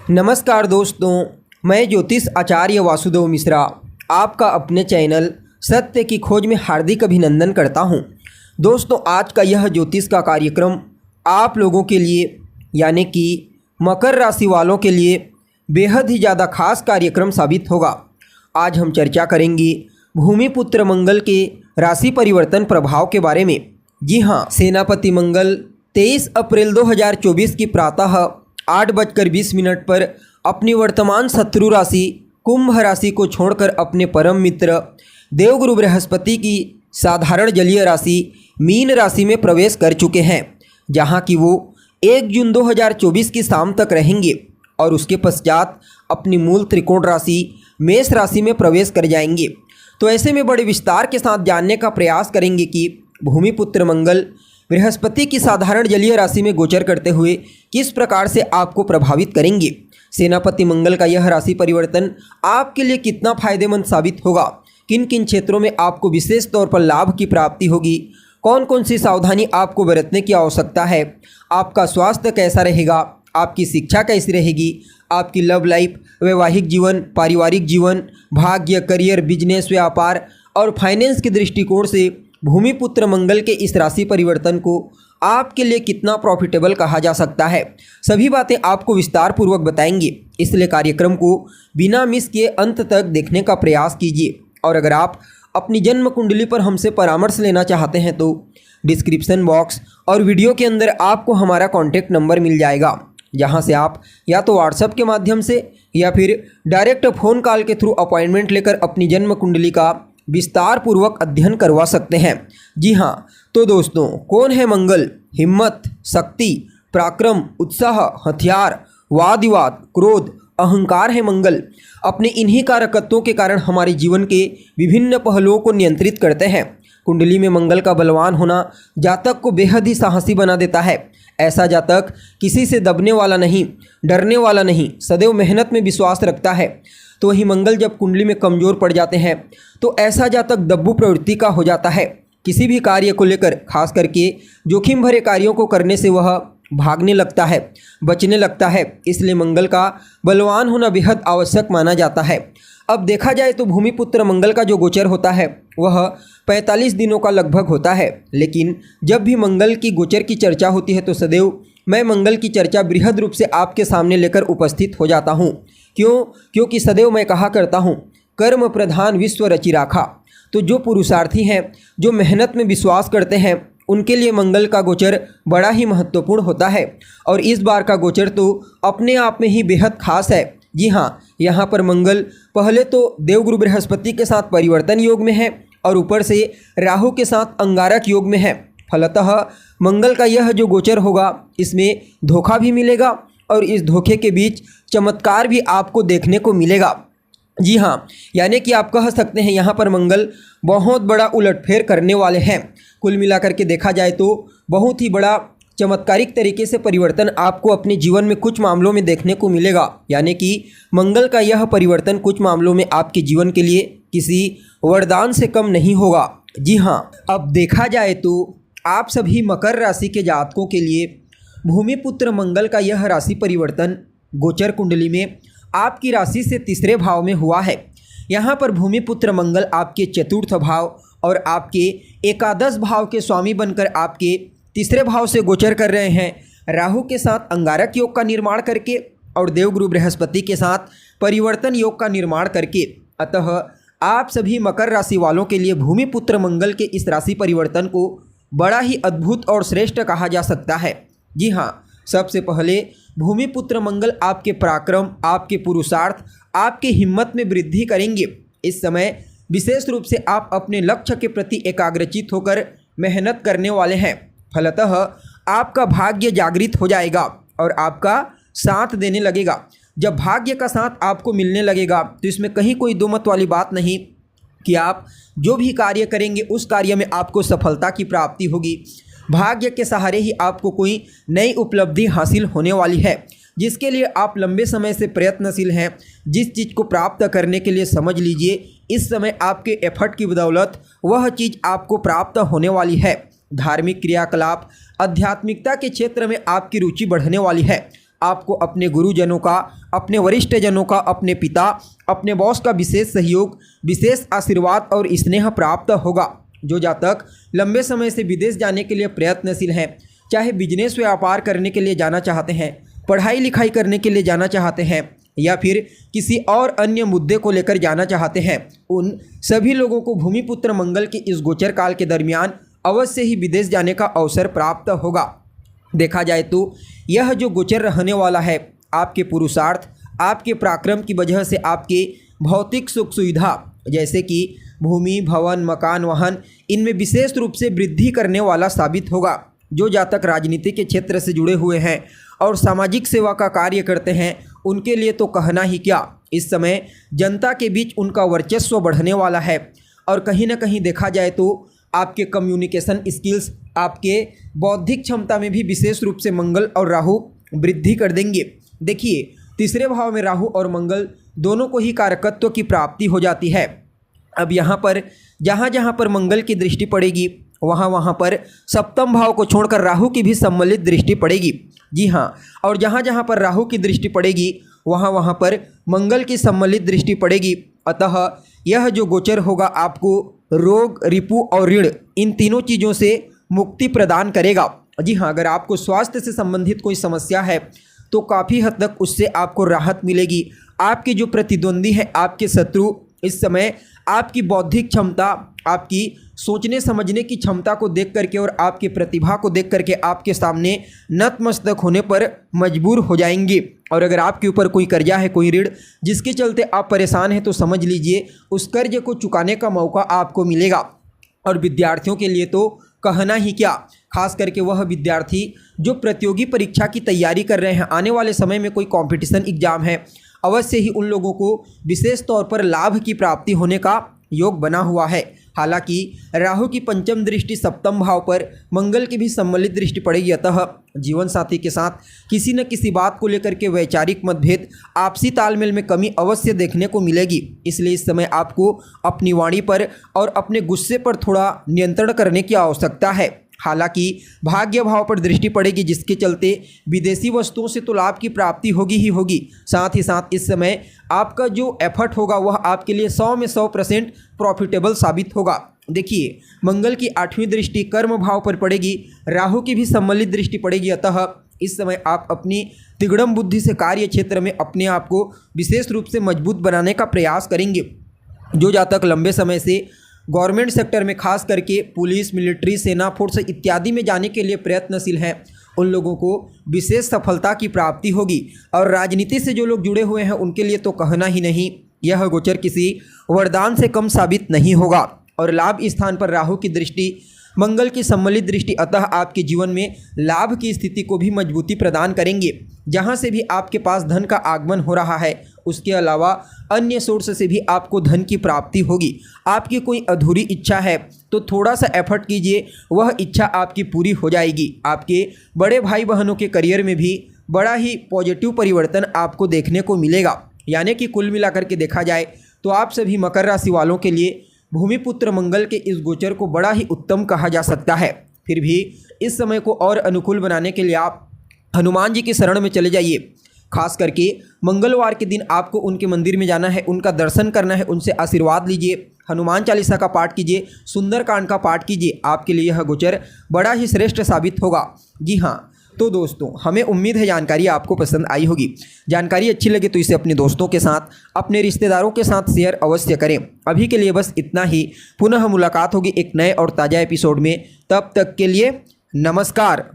नमस्कार दोस्तों, मैं ज्योतिष आचार्य वासुदेव मिश्रा आपका अपने चैनल सत्य की खोज में हार्दिक अभिनंदन करता हूं। दोस्तों, आज का यह ज्योतिष का कार्यक्रम आप लोगों के लिए यानी कि मकर राशि वालों के लिए बेहद ही ज़्यादा खास कार्यक्रम साबित होगा। आज हम चर्चा करेंगे भूमिपुत्र मंगल के राशि परिवर्तन प्रभाव के बारे में। जी हाँ, सेनापति मंगल 23 अप्रैल 2024 की प्रातः 8:20 पर अपनी वर्तमान शत्रु राशि कुंभ राशि को छोड़कर अपने परम मित्र देवगुरु बृहस्पति की साधारण जलीय राशि मीन राशि में प्रवेश कर चुके हैं, जहां कि वो 1 जून 2024 की शाम तक रहेंगे और उसके पश्चात अपनी मूल त्रिकोण राशि मेष राशि में प्रवेश कर जाएंगे। तो ऐसे में बड़े विस्तार के साथ जानने का प्रयास करेंगे कि भूमिपुत्र मंगल बृहस्पति की साधारण जलीय राशि में गोचर करते हुए किस प्रकार से आपको प्रभावित करेंगे। सेनापति मंगल का यह राशि परिवर्तन आपके लिए कितना फायदेमंद साबित होगा, किन किन क्षेत्रों में आपको विशेष तौर पर लाभ की प्राप्ति होगी, कौन कौन सी सावधानी आपको बरतने की आवश्यकता है, आपका स्वास्थ्य कैसा रहेगा, आपकी शिक्षा कैसी रहेगी, आपकी लव लाइफ, वैवाहिक जीवन, पारिवारिक जीवन, भाग्य, करियर, बिजनेस, व्यापार और फाइनेंस के दृष्टिकोण से भूमिपुत्र मंगल के इस राशि परिवर्तन को आपके लिए कितना प्रॉफिटेबल कहा जा सकता है, सभी बातें आपको विस्तार पूर्वक बताएंगे। इसलिए कार्यक्रम को बिना मिस किए अंत तक देखने का प्रयास कीजिए। और अगर आप अपनी जन्म कुंडली पर हमसे परामर्श लेना चाहते हैं तो डिस्क्रिप्शन बॉक्स और वीडियो के अंदर आपको हमारा कॉन्टैक्ट नंबर मिल जाएगा, जहां से आप या तो व्हाट्सएप के माध्यम से या फिर डायरेक्ट फ़ोन कॉल के थ्रू अपॉइंटमेंट लेकर अपनी जन्म कुंडली का विस्तार पूर्वक अध्ययन करवा सकते हैं। जी हाँ, तो दोस्तों, कौन है मंगल? हिम्मत, शक्ति, पराक्रम, उत्साह, हथियार, वाद विवाद, क्रोध, अहंकार है मंगल। अपने इन्हीं कारकत्वों के कारण हमारे जीवन के विभिन्न पहलुओं को नियंत्रित करते हैं। कुंडली में मंगल का बलवान होना जातक को बेहद ही साहसी बना देता है। ऐसा जातक किसी से दबने वाला नहीं, डरने वाला नहीं, सदैव मेहनत में विश्वास रखता है। तो वही मंगल जब कुंडली में कमज़ोर पड़ जाते हैं तो ऐसा जातक दब्बू प्रवृत्ति का हो जाता है। किसी भी कार्य को लेकर, खास करके जोखिम भरे कार्यों को करने से वह भागने लगता है, बचने लगता है। इसलिए मंगल का बलवान होना बेहद आवश्यक माना जाता है। अब देखा जाए तो भूमिपुत्र मंगल का जो गोचर होता है वह 45 दिनों का लगभग होता है, लेकिन जब भी मंगल की गोचर की चर्चा होती है तो सदैव मैं मंगल की चर्चा बृहद रूप से आपके सामने लेकर उपस्थित हो जाता हूँ। क्योंकि सदैव मैं कहा करता हूँ, कर्म प्रधान विश्व रचि राखा। तो जो पुरुषार्थी हैं, जो मेहनत में विश्वास करते हैं, उनके लिए मंगल का गोचर बड़ा ही महत्वपूर्ण होता है। और इस बार का गोचर तो अपने आप में ही बेहद खास है। जी हाँ, यहाँ पर मंगल पहले तो देवगुरु बृहस्पति के साथ परिवर्तन योग में है और ऊपर से राहु के साथ अंगारक योग में है। फलतः मंगल का यह जो गोचर होगा इसमें धोखा भी मिलेगा और इस धोखे के बीच चमत्कार भी आपको देखने को मिलेगा। जी हाँ, यानी कि आप कह सकते हैं यहाँ पर मंगल बहुत बड़ा उलटफेर करने वाले हैं। कुल मिलाकर के देखा जाए तो बहुत ही बड़ा चमत्कारिक तरीके से परिवर्तन आपको अपने जीवन में कुछ मामलों में देखने को मिलेगा। यानी कि मंगल का यह परिवर्तन कुछ मामलों में आपके जीवन के लिए किसी वरदान से कम नहीं होगा। जी हाँ, अब देखा जाए तो आप सभी मकर राशि के जातकों के लिए भूमिपुत्र मंगल का यह राशि परिवर्तन गोचर कुंडली में आपकी राशि से तीसरे भाव में हुआ है। यहाँ पर भूमिपुत्र मंगल आपके चतुर्थ भाव और आपके एकादश भाव के स्वामी बनकर आपके तीसरे भाव से गोचर कर रहे हैं। राहु के साथ अंगारक योग का निर्माण करके और देवगुरु बृहस्पति के साथ परिवर्तन योग का निर्माण करके। अतः आप सभी मकर राशि वालों के लिए भूमिपुत्र मंगल के इस राशि परिवर्तन को बड़ा ही अद्भुत और श्रेष्ठ कहा जा सकता है। जी हाँ, सबसे पहले भूमिपुत्र मंगल आपके पराक्रम, आपके पुरुषार्थ, आपकी हिम्मत में वृद्धि करेंगे। इस समय विशेष रूप से आप अपने लक्ष्य के प्रति एकाग्रचित होकर मेहनत करने वाले हैं। फलतः आपका भाग्य जागृत हो जाएगा और आपका साथ देने लगेगा। जब भाग्य का साथ आपको मिलने लगेगा तो इसमें कहीं कोई दो मत वाली बात नहीं कि आप जो भी कार्य करेंगे उस कार्य में आपको सफलता की प्राप्ति होगी। भाग्य के सहारे ही आपको कोई नई उपलब्धि हासिल होने वाली है, जिसके लिए आप लंबे समय से प्रयत्नशील हैं। जिस चीज़ को प्राप्त करने के लिए समझ लीजिए इस समय आपके एफर्ट की बदौलत वह चीज़ आपको प्राप्त होने वाली है। धार्मिक क्रियाकलाप, आध्यात्मिकता के क्षेत्र में आपकी रुचि बढ़ने वाली है। आपको अपने गुरुजनों का, अपने वरिष्ठ जनों का, अपने पिता, अपने बॉस का विशेष सहयोग, विशेष आशीर्वाद और स्नेह प्राप्त होगा। जो जातक लंबे समय से विदेश जाने के लिए प्रयत्नशील हैं, चाहे बिजनेस व्यापार करने के लिए जाना चाहते हैं, पढ़ाई लिखाई करने के लिए जाना चाहते हैं या फिर किसी और अन्य मुद्दे को लेकर जाना चाहते हैं, उन सभी लोगों को भूमिपुत्र मंगल के इस गोचर काल के दरमियान अवश्य ही विदेश जाने का अवसर प्राप्त होगा। देखा जाए तो यह जो गोचर रहने वाला है, आपके पुरुषार्थ, आपके पराक्रम की वजह से आपके भौतिक सुख सुविधा जैसे कि भूमि, भवन, मकान, वाहन, इनमें विशेष रूप से वृद्धि करने वाला साबित होगा। जो जातक राजनीति के क्षेत्र से जुड़े हुए हैं और सामाजिक सेवा का कार्य करते हैं, उनके लिए तो कहना ही क्या, इस समय जनता के बीच उनका वर्चस्व बढ़ने वाला है। और कहीं ना कहीं देखा जाए तो आपके कम्युनिकेशन स्किल्स, आपके बौद्धिक क्षमता में भी विशेष रूप से मंगल और राहु वृद्धि कर देंगे। देखिए, तीसरे भाव में राहु और मंगल दोनों को ही कारकत्व की प्राप्ति हो जाती है। अब यहाँ पर जहाँ पर मंगल की दृष्टि पड़ेगी, वहाँ पर सप्तम भाव को छोड़कर राहु की भी सम्मिलित दृष्टि पड़ेगी। जी हाँ, और जहाँ पर राहु की दृष्टि पड़ेगी, वहाँ पर मंगल की सम्मिलित दृष्टि पड़ेगी। अतः यह जो गोचर होगा आपको रोग, रिपु और ऋण, इन तीनों चीज़ों से मुक्ति प्रदान करेगा। जी हाँ, अगर आपको स्वास्थ्य से संबंधित कोई समस्या है तो काफ़ी हद तक उससे आपको राहत मिलेगी। आपके जो प्रतिद्वंदी हैं, आपके शत्रु, इस समय आपकी बौद्धिक क्षमता, आपकी सोचने समझने की क्षमता को देख करके और आपकी प्रतिभा को देख करके आपके सामने नतमस्तक होने पर मजबूर हो जाएंगे। और अगर आपके ऊपर कोई कर्जा है, कोई ऋण जिसके चलते आप परेशान हैं, तो समझ लीजिए उस कर्ज को चुकाने का मौका आपको मिलेगा। और विद्यार्थियों के लिए तो कहना ही क्या, खास करके वह विद्यार्थी जो प्रतियोगी परीक्षा की तैयारी कर रहे हैं, आने वाले समय में कोई कॉम्पिटिशन एग्जाम है, अवश्य ही उन लोगों को विशेष तौर पर लाभ की प्राप्ति होने का योग बना हुआ है। हालांकि राहु की पंचम दृष्टि सप्तम भाव पर, मंगल की भी सम्मिलित दृष्टि पड़ेगी। अतः जीवन साथी के साथ किसी न किसी बात को लेकर के वैचारिक मतभेद, आपसी तालमेल में कमी अवश्य देखने को मिलेगी। इसलिए इस समय आपको अपनी वाणी पर और अपने गुस्से पर थोड़ा नियंत्रण करने की आवश्यकता है। हालांकि भाग्य भाव पर दृष्टि पड़ेगी, जिसके चलते विदेशी वस्तुओं से तो लाभ की प्राप्ति होगी ही होगी। साथ ही साथ इस समय आपका जो एफर्ट होगा वह आपके लिए 100 में 100% प्रॉफिटेबल साबित होगा। देखिए, मंगल की 8वीं दृष्टि कर्म भाव पर पड़ेगी, राहु की भी सम्मिलित दृष्टि पड़ेगी। अतः इस समय आप अपनी तिगड़म बुद्धि से कार्य क्षेत्र में अपने आप को विशेष रूप से मजबूत बनाने का प्रयास करेंगे। जो जातक लंबे समय से गवर्नमेंट सेक्टर में, खास करके पुलिस, मिलिट्री, सेना, फोर्स इत्यादि में जाने के लिए प्रयत्नशील हैं, उन लोगों को विशेष सफलता की प्राप्ति होगी। और राजनीति से जो लोग जुड़े हुए हैं उनके लिए तो कहना ही नहीं, यह गोचर किसी वरदान से कम साबित नहीं होगा। और लाभ स्थान पर राहु की दृष्टि, मंगल की सम्मिलित दृष्टि, अतः आपके जीवन में लाभ की स्थिति को भी मजबूती प्रदान करेंगे। जहाँ से भी आपके पास धन का आगमन हो रहा है, उसके अलावा अन्य सोर्स से भी आपको धन की प्राप्ति होगी। आपकी कोई अधूरी इच्छा है तो थोड़ा सा एफर्ट कीजिए, वह इच्छा आपकी पूरी हो जाएगी। आपके बड़े भाई बहनों के करियर में भी बड़ा ही पॉजिटिव परिवर्तन आपको देखने को मिलेगा। यानी कि कुल मिलाकर के देखा जाए तो आप सभी मकर राशि वालों के लिए भूमिपुत्र मंगल के इस गोचर को बड़ा ही उत्तम कहा जा सकता है। फिर भी इस समय को और अनुकूल बनाने के लिए आप हनुमान जी की शरण में चले जाइए। खास करके मंगलवार के दिन आपको उनके मंदिर में जाना है, उनका दर्शन करना है, उनसे आशीर्वाद लीजिए, हनुमान चालीसा का पाठ कीजिए, सुंदरकांड का पाठ कीजिए। आपके लिए यह गोचर बड़ा ही श्रेष्ठ साबित होगा। जी हाँ, तो दोस्तों, हमें उम्मीद है जानकारी आपको पसंद आई होगी। जानकारी अच्छी लगे तो इसे अपने दोस्तों के साथ, अपने रिश्तेदारों के साथ शेयर अवश्य करें। अभी के लिए बस इतना ही। पुनः मुलाकात होगी एक नए और ताज़ा एपिसोड में। तब तक के लिए नमस्कार।